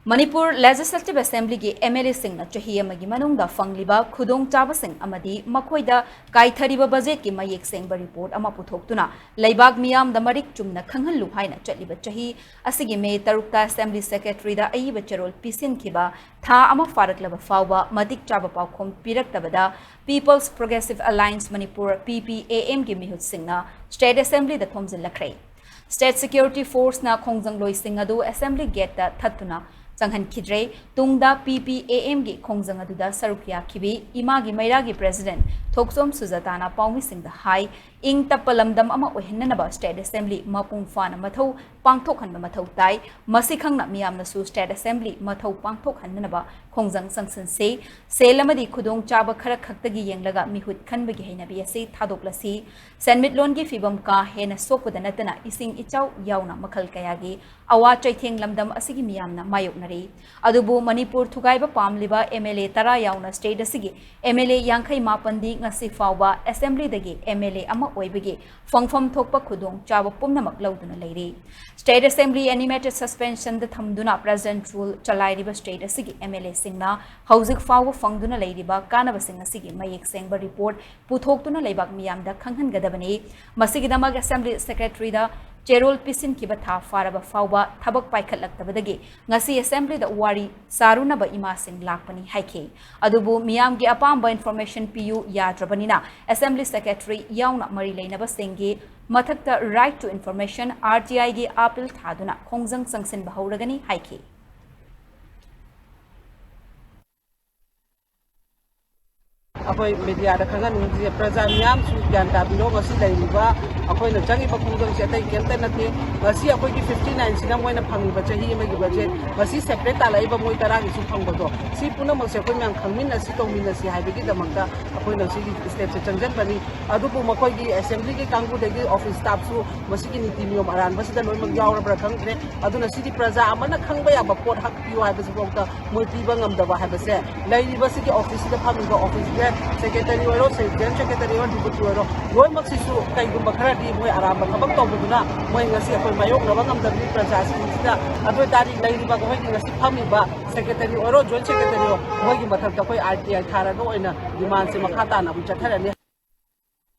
Manipur Legislative Assembly ki MLA sing na chahi amagi manungda fangliba khudong chaba sing amadi makhoida kaithariba budget ki mayek sengba report ama puthoktuna leibag miyam da marik chumna khanghallu haina chatliba chahi asigi May 3 Assembly Secretary da ayiba charol pisin khiba tha ama faraklaba fawba madik chaba pawkhom piraktabada People's Progressive Alliance Manipur PPAM ki mihut singna State Assembly da thomjin lakhrai State Security Force na khongjang loi sing adu Assembly Gate da thattuna Sanghan Kidre, Tungda PPAM gi Khongjang aduda Sarukya Kibi, Imagi Mairagi President, Thoksom Suzatana Paumi Singh the High, Ing Tapalamdam Ama Ohinanaba State Assembly, Mapung Fana Matho, Pangtok and Matho Tai, Masikang Miyam Nasu State Assembly, Matho Pangtok and Nanaba, Khongjang Sangsan Say, Selamadi Kudong Chaba Karakaki Yang Mihut Kanbagi Hinabi Say, Tadoklasi, San Midlongi Fibam Ka, Hena Sopo the Natana, Ising Ichau, Yauna Makal Kayagi, Awa Chaiting Lamdam Asigi Miyamna Mayok Nari, Adubu Manipur Tugaiba Pamliba, MLA Tara Yauna State Asigi, MLA Yankai Mapandi, Nasi Fawa, Assembly Dagi, MLA Ama Oibigi, Fongfom Tokpa Kudong, Chaba Pumnamak Lauduna Lady. State Assembly animated suspension the Thamduna President Rule Chalairiba State Asigi, MLA Singna, Hauzik Fawa Fangduna Ladyba, Kanava Singasigi, Mayek Sengba report, Puthokuna Lebak Miyamda, Kangan Gadabani, Masigidamag Assembly Secretary da Cherol Pisin Kibatha Faraba Fawa, Tabak Paikat Laktabadagi, Ngasi Assembly the Wari, Sarunaba Ima Sing Lakpani Haike, Adubu Miyamgi Apamba Information PU Yadrabanina, Assembly Secretary Yauna Marilainaba Singi, Mathakta Right to Information, RTI Gi Apil Thaduna, Khongjang Sangsin Bahuragani Haike. Akoi media da khangan ngi praja miyam su gyan da biro ngasi laiba akoi na changi ba khungdang se tai kemta na the ngasi akoi ki 59 sinam moina phangi ba chahi ma gi budget ngasi separate ta laiba moi tara gi su phang ba do si puna mak se akoi myam khangmin na si tongmin na si hai gi da makta akoi na si step se changjan bani adu pu makoi gi assembly gi kangbu de gi office staff su masi gi niti niyom aran ba si da loi mak yaw ra bra khang re adu na si di praja amana khang ba ya ba pot hak pi wa ba si bokta moi pi ba ngam da ba ha ba se lai ba si gi office da phangi ba office Secretary or Secretary or Deputy, Roy Maxisu, Kaigum Bakarati, Moy Aramba, Kabakobuna, Moy Nasi, Mayo, Ravangam, the Princess, Advertari, Lady Bagoy, Pamiba, Secretary or Joint Secretary, Moy Mataka, RTI, Tarano, and Demands in Makatana, which are